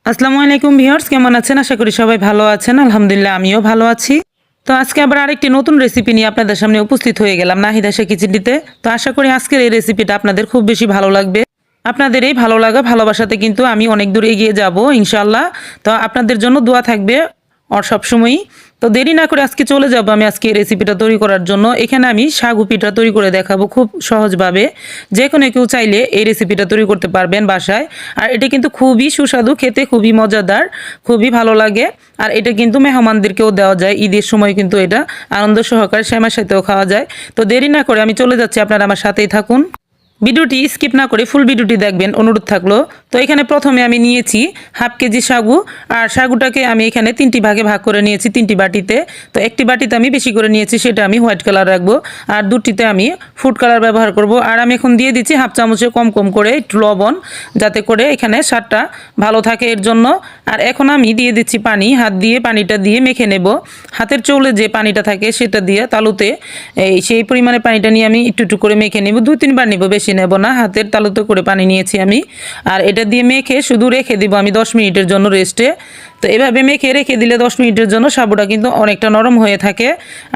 আসসালামু আলাইকুম ভিউয়ার্স, কেমন আছেন? আশা করি সবাই ভালো আছেন। আলহামদুলিল্লাহ আমিও ভালো আছি। তো আজকে আবার আরেকটি নতুন রেসিপি নিয়ে আপনাদের সামনে উপস্থিত হয়ে গেলাম নাহিদ আশা কিচেনটিতে। তো আশা করি আজকের এই রেসিপিটা আপনাদের খুব বেশি ভালো লাগবে। আপনাদের এই ভালো লাগা ভালোবাসাতে কিন্তু আমি অনেক দূর এগিয়ে যাব ইনশাআল্লাহ। তো আপনাদের জন্য দোয়া থাকবে সবসময়ই। তো দেরি না করে আজকে চলে যাব আমি আজকে এই রেসিপিটা তৈরি করার জন্য। এখানে আমি সাগু পিঠা তৈরি করে দেখাবো খুব সহজভাবে। যে কোনো কেউ চাইলে এই রেসিপিটা তৈরি করতে পারবেন বাসায়। আর এটা কিন্তু খুবই সুস্বাদু, খেতে খুবই মজাদার, খুবই ভালো লাগে। আর এটা কিন্তু মেহমানদেরকেও দেওয়া যায়, ঈদের সময় কিন্তু এটা আনন্দ সহকারে সেমাইয়ের সাথেও খাওয়া যায়। তো দেরি না করে আমি চলে যাচ্ছি, আপনারা আমার সাথেই থাকুন। ভিডিওটি স্কিপ না করে ফুল ভিডিওটি দেখবেন অনুরোধ থাকলো। তো এখানে প্রথমে আমি নিয়েছি হাফ কেজি সাগু। আর সাগুটাকে আমি এখানে তিনটি ভাগে ভাগ করে নিয়েছি, তিনটি বাটিতে। তো একটি বাটিতে আমি বেশি করে নিয়েছি, সেটা আমি হোয়াইট কালার রাখবো। আর দুটিতে আমি ফুড কালার ব্যবহার করব। আর আমি এখন দিয়ে দিচ্ছি হাফ চামচে কম কম করে একটু লবণ, যাতে করে এখানে স্বাদটা ভালো থাকে এর জন্য। আর এখন আমি দিয়ে দিচ্ছি পানি, হাত দিয়ে পানিটা দিয়ে মেখে নেব। হাতের চৌলে যে পানিটা থাকে সেটা দিয়ে তালুতে সেই পরিমাণে পানিটা নিয়ে আমি একটু একটু করে মেখে নেব। 2-3 বার নেব, বেশি নেব না। হাতের তালুতে করে পানি নিয়েছি আমি। আর এটা দিয়ে মেখে শুধু রেখে দিব আমি 10 মিনিটের জন্য রেস্টে। তো এভাবে মেখে রেখে দিলে 10 মিনিটের জন্য সাবুটা কিন্তু অনেকটা নরম হয়ে থাকে।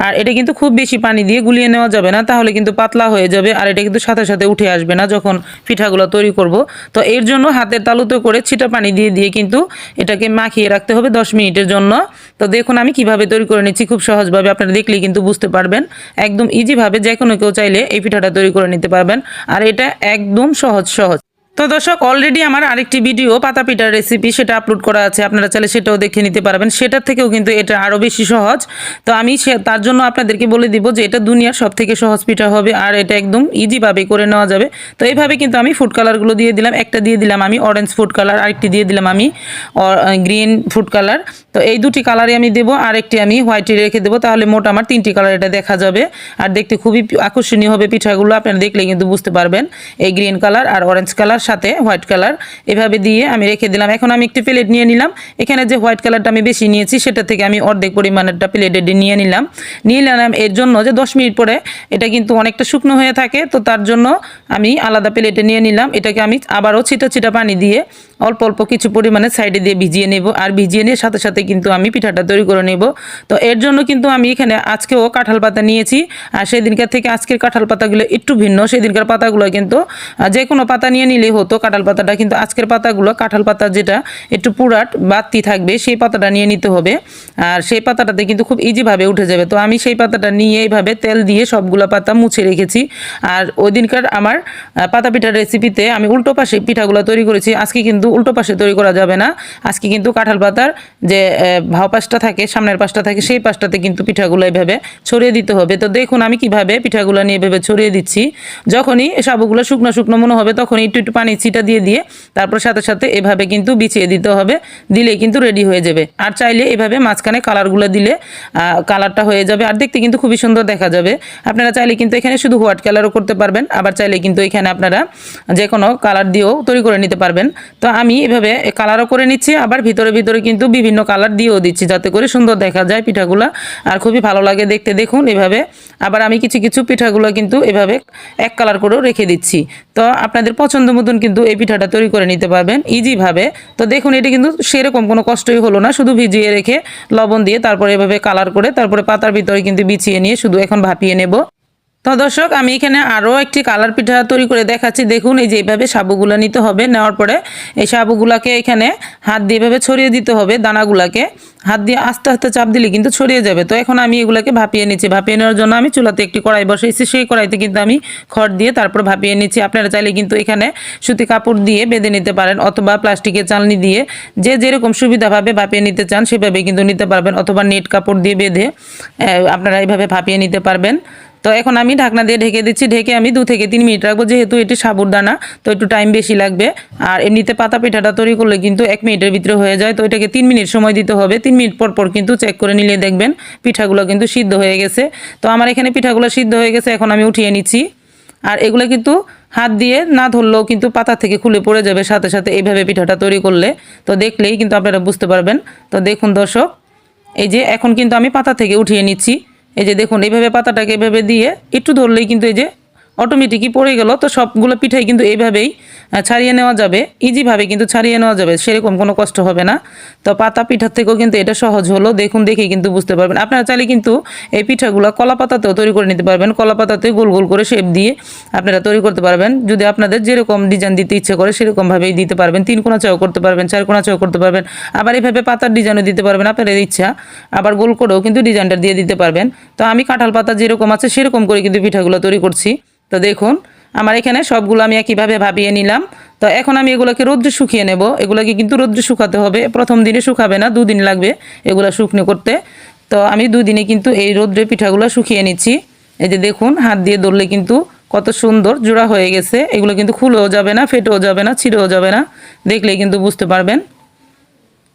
আর এটা কিন্তু খুব বেশি পানি দিয়ে গুলিয়ে নেওয়া যাবে না, তাহলে কিন্তু পাতলা হয়ে যাবে। আর এটা কিন্তু সাথে সাথে উঠে আসবে না যখন পিঠাগুলো তৈরি করব। তো এর জন্য হাতের তালুতে করে ছিটা পানি দিয়ে দিয়ে কিন্তু এটাকে মাখিয়ে রাখতে হবে 10 মিনিটের জন্য। তো দেখুন আমি কিভাবে তৈরি করে নিচ্ছি, খুব সহজভাবে। আপনারা দেখলেই কিন্তু বুঝতে পারবেন। একদম ইজিভাবে যে কোনো কেউ চাইলে এই পিঠাটা তৈরি করে নিতে পারবেন। আর এটা একদম সহজ। তো দর্শক, অলরেডি আমার আরেকটি ভিডিও পাতা পিঠার রেসিপি সেটা আপলোড করা আছে, আপনারা চাইলে সেটাও দেখে নিতে পারবেন। সেটার থেকেও কিন্তু এটা আরও বেশি সহজ। তো আমি তার জন্য আপনাদেরকে বলে দিব যে এটা দুনিয়ার সব থেকে সহজ পিঠা হবে। আর এটা একদম ইজিভাবে করে নেওয়া যাবে। তো এইভাবে কিন্তু আমি ফুড কালারগুলো দিয়ে দিলাম। একটা দিয়ে দিলাম আমি অরেঞ্জ ফুড কালার, আরেকটি দিয়ে দিলাম আমি গ্রিন ফুড কালার। তো এই দুটি কালারই আমি দেবো, আরেকটি আমি হোয়াইটে রেখে দেবো। তাহলে মোট আমার 3টি কালার এটা দেখা যাবে। আর দেখতে খুবই আকর্ষণীয় হবে পিঠাগুলো, আপনারা দেখলে কিন্তু বুঝতে পারবেন। এই গ্রিন কালার আর অরেঞ্জ কালার সাথে হোয়াইট কালার এভাবে দিয়ে আমি রেখে দিলাম। এখন আমি একটি প্লেট নিয়ে নিলাম। এখানে যে হোয়াইট কালারটা আমি বেশি নিয়েছি সেটা থেকে আমি অর্ধেক পরিমাণেরটা প্লেটে নিয়ে নিলাম। এর জন্য যে 10 মিনিট পরে এটা কিন্তু অনেকটা শুকনো হয়ে থাকে, তো তার জন্য আমি আলাদা প্লেটে নিয়ে নিলাম। এটাকে আমি আবারও ছিটা পানি দিয়ে অল্প অল্প কিছু পরিমাণে সাইডে দিয়ে ভিজিয়ে নেব। আর ভিজিয়ে নিয়ে সাথে সাথে কিন্তু আমি পিঠাটা তৈরি করে নেব। তো এর জন্য কিন্তু আমি এখানে আজকেও কাঁঠাল পাতা নিয়েছি। আর সেদিনকার থেকে আজকের কাঁঠাল পাতাগুলো একটু ভিন্ন। সেদিনকার পাতাগুলো কিন্তু যে কোনো পাতা নিয়ে নিলেই হতো কাঁঠাল পাতাটা, কিন্তু আজকের পাতাগুলো কাঁঠাল পাতা যেটা একটু পুরাট বাতি থাকবে সেই পাতাটা নিয়ে নিতে হবে। আর সেই পাতাটাতে কিন্তু খুব ইজিভাবে উঠে যাবে। তো আমি সেই পাতাটা নিয়ে এইভাবে তেল দিয়ে সবগুলো পাতা মুছে রেখেছি। আর ওই দিনকার আমার পাতা পিঠার রেসিপিতে আমি উল্টো পাশে পিঠাগুলো তৈরি করেছি। আজকে কিন্তু উল্টো পাশে তৈরি করা যাবে না। আজকে কিন্তু কাঁঠাল পাতার যে ভাও পাশটা থাকে, সামনের পাশটা থাকে, সেই পাশটাতে কিন্তু পিঠাগুলো এইভাবে ছড়িয়ে দিতে হবে। তো দেখুন আমি কিভাবে পিঠাগুলো নিয়ে এভাবে ছড়িয়ে দিচ্ছি। যখনই সাবুগুলো শুকনো শুকনো মনে হবে তখনই একটু একটু পানি ছিটা দিয়ে দিয়ে তারপর সাথে সাথে এভাবে কিন্তু বিছিয়ে দিতে হবে। দিলেই কিন্তু রেডি হয়ে যাবে। আর চাইলে এভাবে মাঝখানে কালারগুলো দিলে কালারটা হয়ে যাবে, আর দেখতে কিন্তু খুবই সুন্দর দেখা যাবে। আপনারা চাইলে কিন্তু এখানে শুধু হোয়াইট কালারও করতে পারবেন, আবার চাইলে কিন্তু এখানে আপনারা যে কোনো কালার দিয়েও তৈরি করে নিতে পারবেন। তো আমি এভাবে কালারও করে নিচ্ছি, আবার ভিতরে ভিতরে কিন্তু বিভিন্ন কালার দিয়েও দিচ্ছি, যাতে করে সুন্দর দেখা যায় পিঠাগুলো আর খুবই ভালো লাগে দেখতে। দেখুন এভাবে আবার আমি কিছু কিছু পিঠাগুলো কিন্তু এভাবে এক কালার করেও রেখে দিচ্ছি। তো আপনাদের পছন্দ মতন কিন্তু এই পিঠাটা তৈরি করে নিতে পারবেন ইজিভাবে। তো দেখুন এটা কিন্তু সেরকম কোনো কষ্টই হলো না, শুধু ভিজিয়ে রেখে লবণ দিয়ে তারপরে এভাবে কালার করে তারপরে পাতার ভিতরে কিন্তু বিছিয়ে নিয়ে শুধু এখন ভাপিয়ে নেব। তো দর্শক, আমি এখানে আরও একটি কালার পিঠা তৈরি করে দেখাচ্ছি। দেখুন এই যে এইভাবে সাবুগুলো নিতে হবে। নেওয়ার পরে এই সাবুগুলাকে এখানে হাত দিয়ে এভাবে ছড়িয়ে দিতে হবে। দানাগুলাকে হাত দিয়ে আস্তে আস্তে চাপ দিলে কিন্তু ছড়িয়ে যাবে। তো এখন আমি এগুলাকে ভাপিয়ে নিচ্ছি। ভাপিয়ে নেওয়ার জন্য আমি চুলাতে একটি কড়াই বসাইছি, সেই কড়াইতে কিন্তু আমি খড় দিয়ে তারপর ভাপিয়ে নিচ্ছি। আপনারা চাইলে কিন্তু এখানে সুতি কাপড় দিয়ে বেঁধে নিতে পারেন, অথবা প্লাস্টিকের চালনি দিয়ে যে যেরকম সুবিধাভাবে ভাপিয়ে নিতে চান সেভাবে কিন্তু নিতে পারবেন, অথবা নেট কাপড় দিয়ে বেঁধে আপনারা এইভাবে ভাপিয়ে নিতে পারবেন। তো এখন আমি ঢাকনা দিয়ে ঢেকে দিচ্ছি। ঢেকে আমি 2 থেকে 3 মিনিট রাখবো, যেহেতু এটি সাবুর দানা তো একটু টাইম বেশি লাগবে। আর এমনিতে পাতা পিঠাটা তৈরি করলে কিন্তু 1 মিনিটের ভিতরে হয়ে যায়। তো এটাকে 3 মিনিট সময় দিতে হবে। 3 মিনিট পর পর কিন্তু চেক করে নিলে দেখবেন পিঠাগুলো কিন্তু সিদ্ধ হয়ে গেছে। তো আমার এখানে পিঠাগুলো সিদ্ধ হয়ে গেছে, এখন আমি উঠিয়ে নিচ্ছি। আর এগুলো কিন্তু হাত দিয়ে না ধরলেও কিন্তু পাতা থেকে খুলে পড়ে যাবে সাথে সাথে এইভাবে পিঠাটা তৈরি করলে। তো দেখলেই কিন্তু আপনারা বুঝতে পারবেন। তো দেখুন দর্শক, এই যে এখন কিন্তু আমি পাতা থেকে উঠিয়ে নিচ্ছি। এই যে দেখুন এইভাবে পাতাটাকে এভাবে দিয়ে একটু ধরলেই কিন্তু এই যে অটোমেটিকই পড়ে গেল। তো সবগুলো পিঠাই কিন্তু এইভাবেই ছাড়িয়ে নেওয়া যাবে, ইজিভাবে কিন্তু ছাড়িয়ে নেওয়া যাবে, সেরকম কোনো কষ্ট হবে না। তো পাতা পিঠার থেকেও কিন্তু এটা সহজ হলো, দেখুন দেখেই কিন্তু বুঝতে পারবেন। আপনারা চাইলে কিন্তু এই পিঠাগুলো কলা পাতাতেও তৈরি করে নিতে পারবেন, কলা পাতাতে গোল গোল করে শেপ দিয়ে আপনারা তৈরি করতে পারবেন। যদি আপনাদের যেরকম ডিজাইন দিতে ইচ্ছে করে সেরকমভাবেই দিতে পারবেন, 3 কোনা চাও করতে পারবেন, 4 কোনা চাও করতে পারবেন, আবার এইভাবে পাতার ডিজাইনও দিতে পারবেন আপনাদের ইচ্ছা, আবার গোল করেও কিন্তু ডিজাইনটা দিয়ে দিতে পারবেন। তো আমি কাঁঠাল পাতা যেরকম আছে সেরকম করে কিন্তু পিঠাগুলো তৈরি করছি। তো দেখুন আমার এখানে সবগুলো আমি একইভাবে ভাবিয়ে নিলাম। তো এখন আমি এগুলোকে রোদ্রে শুকিয়ে নেব। এগুলোকে কিন্তু রোদ্রে শুকাতে হবে, প্রথম দিনে শুকাবে না, 2 দিন লাগবে এগুলো শুকনো করতে। তো আমি 2 দিনে কিন্তু এই রোদ্রে পিঠাগুলো শুকিয়ে নিচ্ছি। এই যে দেখুন হাত দিয়ে ধরলে কিন্তু কত সুন্দর জোড়া হয়ে গেছে। এগুলো কিন্তু খুলেও যাবে না, ফেটেও যাবে না, ছিঁড়েও যাবে না, দেখলেই কিন্তু বুঝতে পারবেন।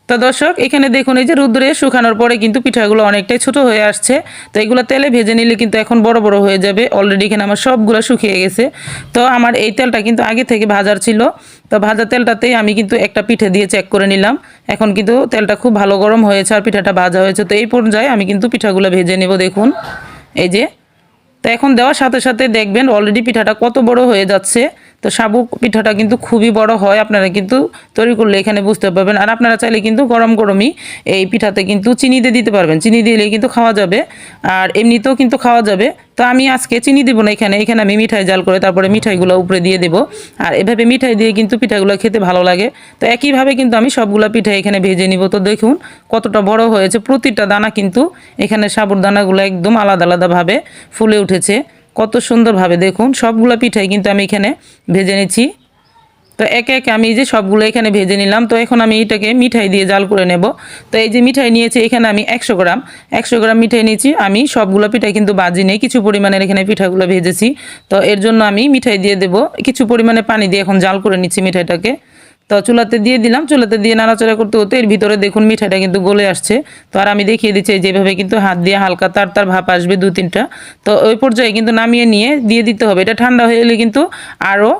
তো দর্শক এখানে দেখুন এই যে রোদ্রে শুকানোর পরে কিন্তু পিঠাগুলো অনেকটাই ছোট হয়ে আসছে। তো এগুলো তেলে ভেজে নিলে কিন্তু এখন বড় বড় হয়ে যাবে। অলরেডি এখানে আমার সবগুলো শুকিয়ে গেছে। তো আমার এই তেলটা কিন্তু আগে থেকে ভাজার ছিল। তো ভাজা তেলটাতেই আমি কিন্তু একটা পিঠে দিয়ে চেক করে নিলাম। এখন কিন্তু তেলটা খুব ভালো গরম হয়েছে আর পিঠাটা ভাজা হয়েছে। তো এই পর্যায়ে আমি কিন্তু পিঠাগুলো ভেজে নেব। দেখুন এই যে, তো এখন দেওয়ার সাথে সাথে দেখবেন অলরেডি পিঠাটা কত বড় হয়ে যাচ্ছে। তো সাবু পিঠাটা কিন্তু খুবই বড় হয়, আপনারা কিন্তু তৈরি করলে এখানে বুঝতে পারবেন। আর আপনারা চাইলে কিন্তু গরম গরমই এই পিঠাতে কিন্তু চিনি দিয়ে দিতে পারবেন, চিনি দিলেই কিন্তু খাওয়া যাবে, আর এমনিতেও কিন্তু খাওয়া যাবে। তো আমি আজকে চিনি দেবো না, এখানে আমি মিঠাই জাল করে তারপরে মিঠাইগুলো উপরে দিয়ে দেবো। আর এভাবে মিঠাই দিয়ে কিন্তু পিঠাগুলো খেতে ভালো লাগে। তো একইভাবে কিন্তু আমি সবগুলো পিঠা এখানে ভেজে নিব। তো দেখুন কতটা বড় হয়েছে, প্রতিটা দানা কিন্তু এখানে সাবুর দানাগুলো একদম আলাদা আলাদাভাবে ফুলে উঠেছে, কত সুন্দরভাবে। দেখুন সবগুলো পিঠাই কিন্তু আমি এখানে ভেজে নিচ্ছি। তো একে একে আমি যে সবগুলো এখানে ভেজে নিলাম। তো এখন আমি এটাকে মিঠাই দিয়ে জাল করে নেব। তো এই যে মিঠাই নিয়েছি এখানে আমি 100 গ্রাম মিঠাই নিয়েছি। আমি সবগুলো পিঠাই কিন্তু বাজি নেই, কিছু পরিমাণের এখানে পিঠাগুলো ভেজেছি। তো এর জন্য আমি মিঠাই দিয়ে দেব, কিছু পরিমাণে পানি দিয়ে এখন জাল করে নিচ্ছি মিঠাইটাকে। তো চুলাতে দিয়ে দিলাম, চুলাতে দিয়ে নাড়াচাড়া করতে হতে এর ভিতরে দেখুন মিঠাইটা কিন্তু গলে আসছে। তো আর আমি দেখিয়ে দিচ্ছি যেভাবে কিন্তু হাত দিয়ে হালকা তার তার ভাপ আসবে 2-3টা। তো ওই পর্যায়ে কিন্তু নামিয়ে নিয়ে দিয়ে দিতে হবে। এটা ঠান্ডা হয়ে গেলে কিন্তু আরও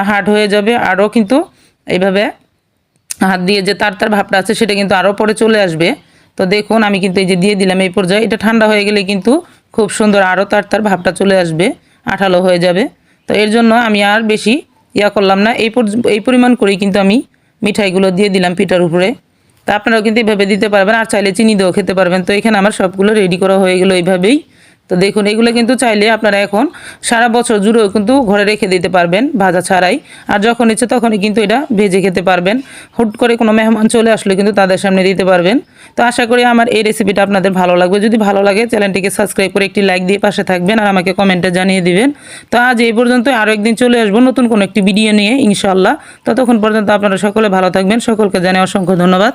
হার্ড হয়ে যাবে, আরও কিন্তু এইভাবে হাত দিয়ে যে তার তার ভাবটা আছে সেটা কিন্তু আরও পরে চলে আসবে। তো দেখুন আমি কিন্তু এই যে দিয়ে দিলাম এই পর্যায়ে, এটা ঠান্ডা হয়ে গেলে কিন্তু খুব সুন্দর আরও তার তার ভাবটা চলে আসবে, আঠালো হয়ে যাবে। তো এর জন্য আমি আর বেশি করলাম না, এই পরিমাণ করেই কিন্তু আমি মিঠাইগুলো দিয়ে দিলাম পিঠার উপরে। তা আপনারাও কিন্তু এভাবে দিতে পারবেন, আর চাইলে চিনি দিয়েও খেতে পারবেন। তো এখানে আমার সবগুলো রেডি করা হয়ে গেলো এইভাবেই। তো দেখুন এগুলো কিন্তু চাইলে আপনারা এখন সারা বছর জুড়েও কিন্তু ঘরে রেখে দিতে পারবেন ভাজা ছাড়াই, আর যখন ইচ্ছে তখনই কিন্তু এটা ভেজে খেতে পারবেন। হুট করে কোনো মেহমান চলে আসলে কিন্তু তাদের সামনে দিতে পারবেন। তো আশা করি আমার এই রেসিপিটা আপনাদের ভালো লাগবে। যদি ভালো লাগে চ্যানেলটিকে সাবস্ক্রাইব করে একটি লাইক দিয়ে পাশে থাকবেন, আর আমাকে কমেন্টে জানিয়ে দিবেন। তো আজ এই পর্যন্ত, আরও একদিন চলে আসবো নতুন কোনো একটি ভিডিও নিয়ে ইনশাআল্লাহ। ততক্ষণ পর্যন্ত আপনারা সকলে ভালো থাকবেন। সকলকে জানাই অসংখ্য ধন্যবাদ।